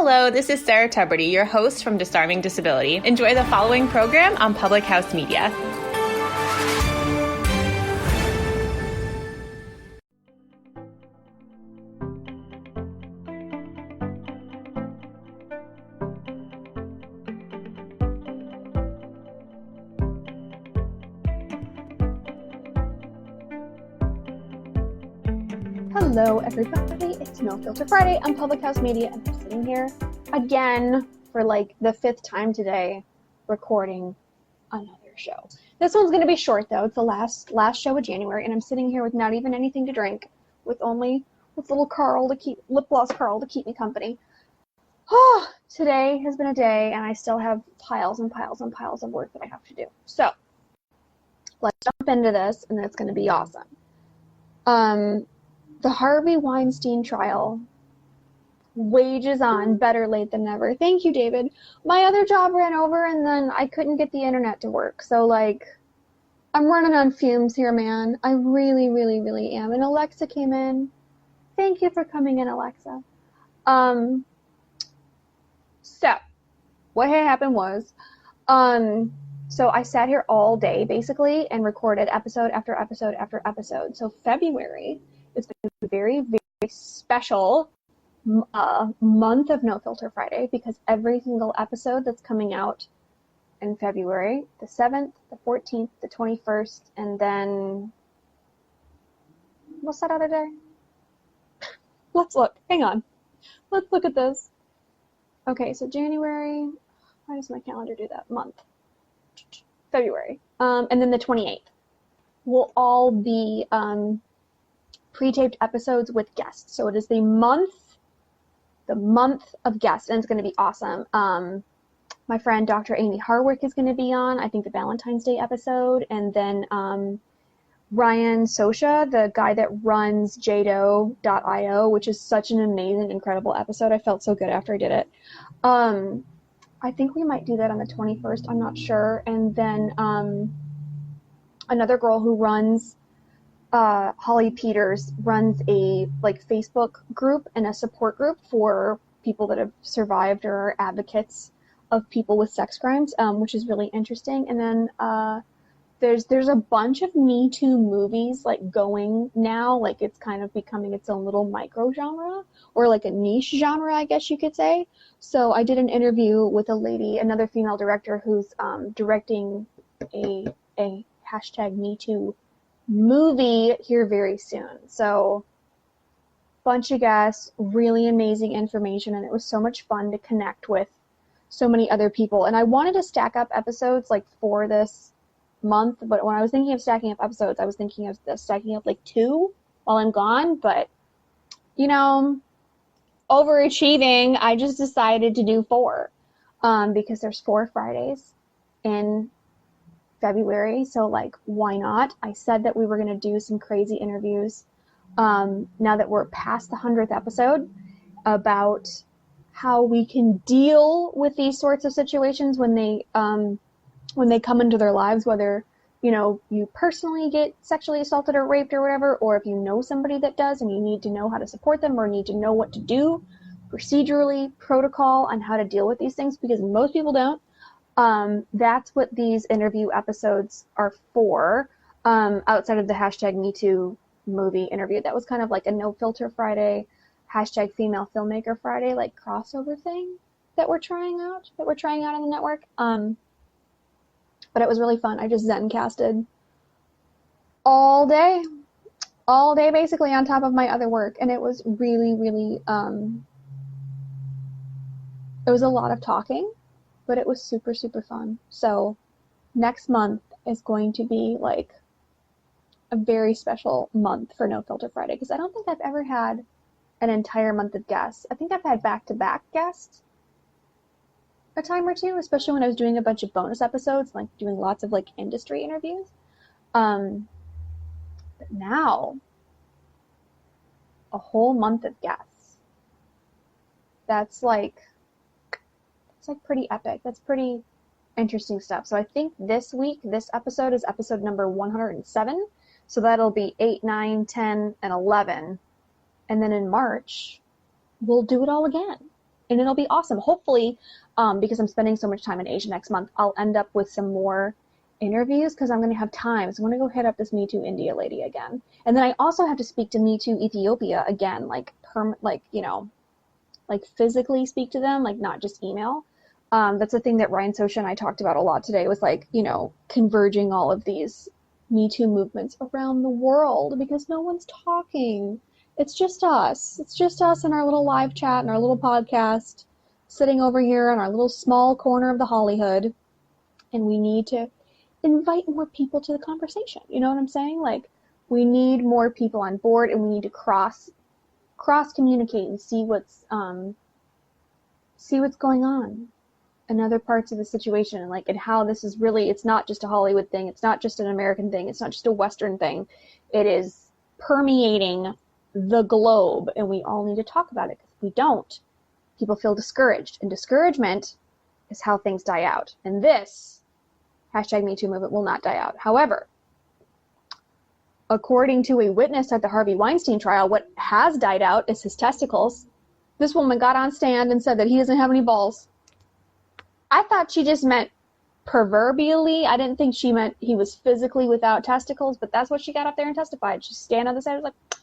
Hello, this is Sarah Tuberty, your host from Disarming Disability. Enjoy the following program on Public House Media. Hello everybody, it's No Filter Friday on Public House Media, and I'm sitting here again for like the 5th time today recording another show. This one's going to be short though, it's the last show of January, and I'm sitting here with not even anything to drink, with little Carl to keep, lip gloss Carl to keep me company. Oh, today has been a day and I still have piles and piles and piles of work that I have to do. So, let's jump into this and it's going to be awesome. The Harvey Weinstein trial wages on, better late than never. Thank you, David. My other job ran over and then I couldn't get the internet to work. So, I'm running on fumes here, man. I really, really, really am. And Alexa came in. Thank you for coming in, Alexa. So, what had happened was, so I sat here all day, basically, and recorded episode after episode after episode. So, February is going to be a very, very special month of No Filter Friday, because every single episode that's coming out in February, the 7th, the 14th, the 21st, and then, what's that other day? Let's look. Hang on. Let's look at this. Okay, so January, why does my calendar do that? Month. February. And then the 28th will all be pre-taped episodes with guests. So it is the month of guests, and it's going to be awesome. My friend Dr. Amy Harwick is going to be on, I think, the Valentine's Day episode, and then Ryan Sosha, the guy that runs jado.io, which is such an amazing, incredible episode. I felt so good after I did it. I think we might do that on the 21st. I'm not sure. And then another girl who runs, Holly Peters, runs a Facebook group and a support group for people that have survived or are advocates of people with sex crimes, which is really interesting. And then there's a bunch of Me Too movies going now. It's kind of becoming its own little micro genre, or a niche genre, I guess you could say. So I did an interview with a lady, another female director, who's directing a hashtag Me Too movie here very soon. So bunch of guests, really amazing information, and it was so much fun to connect with so many other people. And I wanted to stack up episodes for this month, but when I was thinking of stacking up episodes, I was thinking of stacking up 2 while I'm gone, but overachieving, I just decided to do 4 because there's 4 Fridays in February, so why not? I said that we were going to do some crazy interviews now that we're past the 100th episode, about how we can deal with these sorts of situations when they come into their lives, whether you personally get sexually assaulted or raped or whatever, or if you know somebody that does and you need to know how to support them or need to know what to do procedurally, protocol on how to deal with these things, because most people don't. That's what these interview episodes are for, outside of the hashtag MeToo movie interview. That was kind of a No Filter Friday, hashtag Female Filmmaker Friday, crossover thing that we're trying out on the network. But it was really fun. I just Zencasted all day basically on top of my other work, and it was really, really, it was a lot of talking, but it was super, super fun. So next month is going to be a very special month for No Filter Friday, because I don't think I've ever had an entire month of guests. I think I've had back-to-back guests a time or two, especially when I was doing a bunch of bonus episodes, doing lots of industry interviews. But now, a whole month of guests. That's pretty epic. That's pretty interesting stuff. So I think this week, this episode is episode number 107. So that'll be 8, 9, 10, and 11. And then in March, we'll do it all again. and it'll be awesome. Hopefully, because I'm spending so much time in Asia next month, I'll end up with some more interviews because I'm going to have time. So I'm going to go hit up this Me Too India lady again. And then I also have to speak to Me Too Ethiopia again, like physically speak to them, like not just email. That's the thing that Ryan Sosha and I talked about a lot today, was like, converging all of these Me Too movements around the world, because no one's talking. It's just us. It's just us in our little live chat and our little podcast, sitting over here in our little small corner of the Hollywood. And we need to invite more people to the conversation. You know what I'm saying? Like, we need more people on board, and we need to cross communicate and see what's going on in other parts of the situation, and how this is really, it's not just a Hollywood thing, it's not just an American thing, it's not just a Western thing, it is permeating the globe, and we all need to talk about it, because if we don't, people feel discouraged, and discouragement is how things die out, and this #MeToo movement will not die out. However, according to a witness at the Harvey Weinstein trial, what has died out is his testicles. This woman got on stand and said that he doesn't have any balls. I thought she just meant proverbially. I didn't think she meant he was physically without testicles, but that's what she got up there and testified. She stand on the side and was like,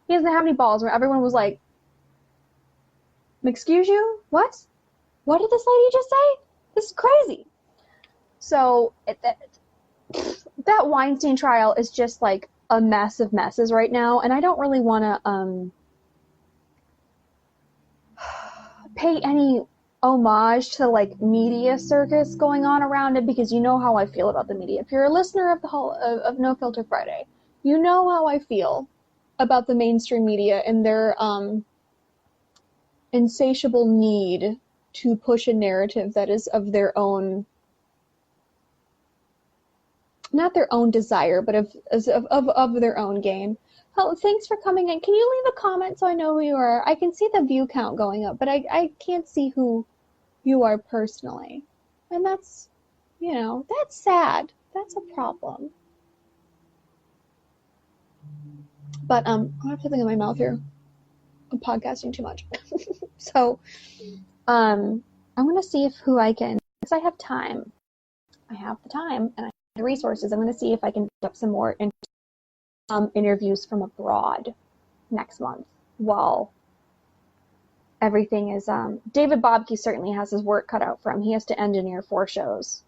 he doesn't have any balls. Where everyone was like, excuse you? What? What did this lady just say? This is crazy. So that Weinstein trial is just like a mess of messes right now, and I don't really want to pay any homage to like media circus going on around it, because you know how I feel about the media. If you're a listener of No Filter Friday, you know how I feel about the mainstream media and their insatiable need to push a narrative that is of their own, not their own desire, but of their own gain. Oh, thanks for coming in. Can you leave a comment so I know who you are? I can see the view count going up, but I can't see who you are personally. And that's, that's sad. That's a problem. But I have something in my mouth here. I'm podcasting too much. So I'm going to see who I can, because I have time. I have the time and I have the resources. I'm going to see if I can pick up some more interviews from abroad next month, while everything is David Bobke certainly has his work cut out for him. He has to engineer 4 shows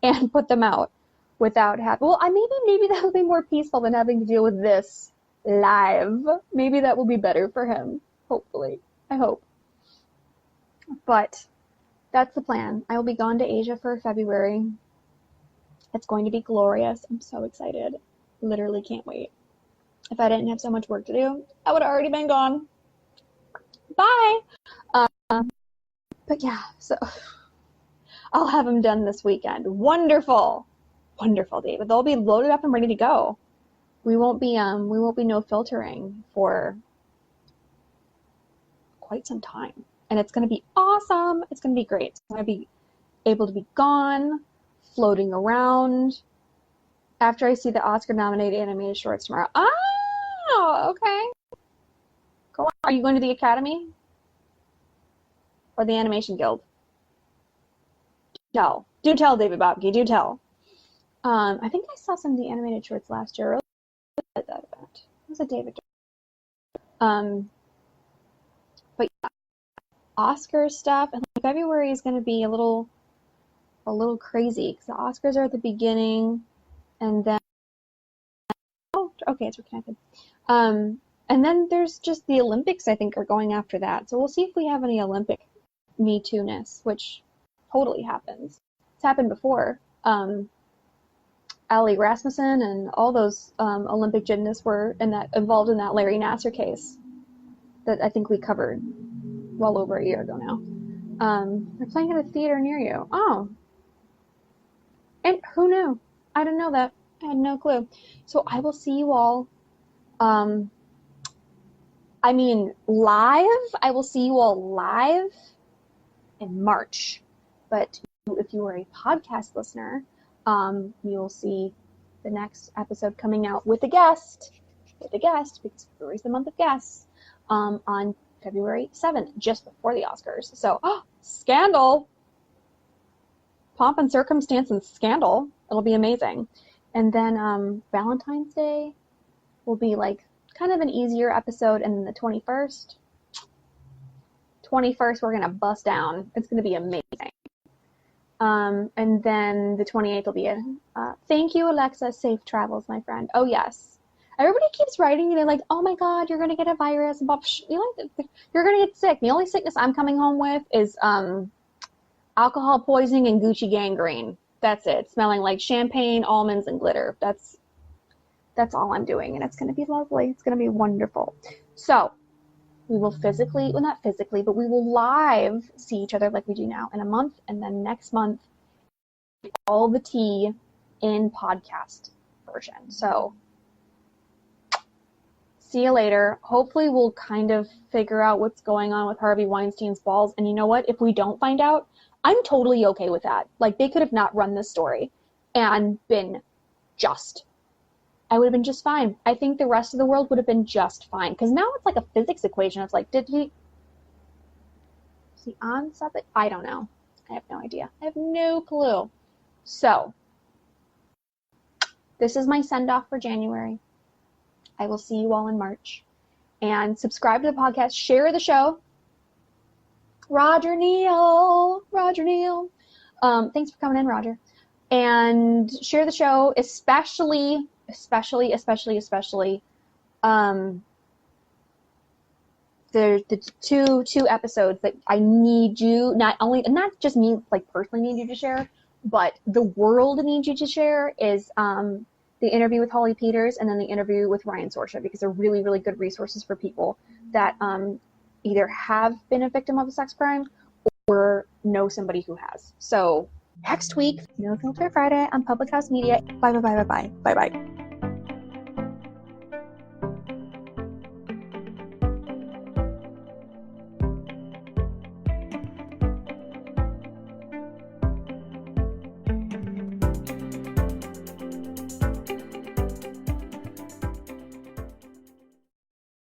and put them out without having, well, maybe that will be more peaceful than having to deal with this live. Maybe that will be better for him, hopefully. I hope. But that's the plan. I will be gone to Asia for February. It's going to be glorious. I'm so excited. Literally can't wait. If I didn't have so much work to do, I would have already been gone. Bye! But yeah, so I'll have them done this weekend. Wonderful! Wonderful, David. They'll be loaded up and ready to go. We won't be no filtering for quite some time. And it's going to be awesome. It's going to be great. I'm going to be able to be gone, floating around, after I see the Oscar-nominated animated shorts tomorrow. Oh, okay. Go on. Are you going to the Academy? Or the Animation Guild? Do tell, David Bobke. Do tell. I think I saw some of the animated shorts last year. At that event. It was a David. But yeah, Oscar stuff, and February is going to be a little crazy, because the Oscars are at the beginning, and then it's reconnected. And then there's just the Olympics, I think, are going after that. So we'll see if we have any Olympic Me Too-ness, which totally happens. It's happened before. Ali Rasmussen and all those Olympic gymnasts were involved in that Larry Nassar case that I think we covered well over a year ago now. They're playing at a theater near you. Oh. And who knew? I didn't know that. I had no clue. So I will see you all, live. I will see you all live in March. But if you are a podcast listener, you'll see the next episode coming out with a guest, because February is the month of guests, on February 7th, just before the Oscars. So, scandal! Pomp and circumstance and scandal. It'll be amazing. And then Valentine's Day will be like kind of an easier episode. And then the 21st, we're going to bust down. It's going to be amazing. And then the 28th will be thank you, Alexa. Safe travels, my friend. Oh, yes. Everybody keeps writing me. They're like, oh, my God, you're going to get a virus. You're going to get sick. The only sickness I'm coming home with is alcohol poisoning and Gucci gangrene. That's it. Smelling like champagne, almonds, and glitter. That's all I'm doing. And it's going to be lovely. It's going to be wonderful. So we will not physically, but we will live see each other like we do now in a month. And then next month, all the tea in podcast version. So see you later. Hopefully we'll kind of figure out what's going on with Harvey Weinstein's balls. And you know what? If we don't find out, I'm totally okay with that. Like, they could have not run this story and been just. I would have been just fine. I think the rest of the world would have been just fine. Because now it's like a physics equation. It's like, is he on something? I don't know. I have no idea. I have no clue. So, this is my send-off for January. I will see you all in March. And subscribe to the podcast. Share the show. Roger Neal. Thanks for coming in, Roger. And share the show, especially the two episodes that I need you, not just me, like, personally need you to share, but the world needs you to share is the interview with Holly Peters and then the interview with Ryan Sorsha, because they're really, really good resources for people that either have been a victim of a sex crime or know somebody who has. So next week, No Filter Friday on Public House Media. Bye.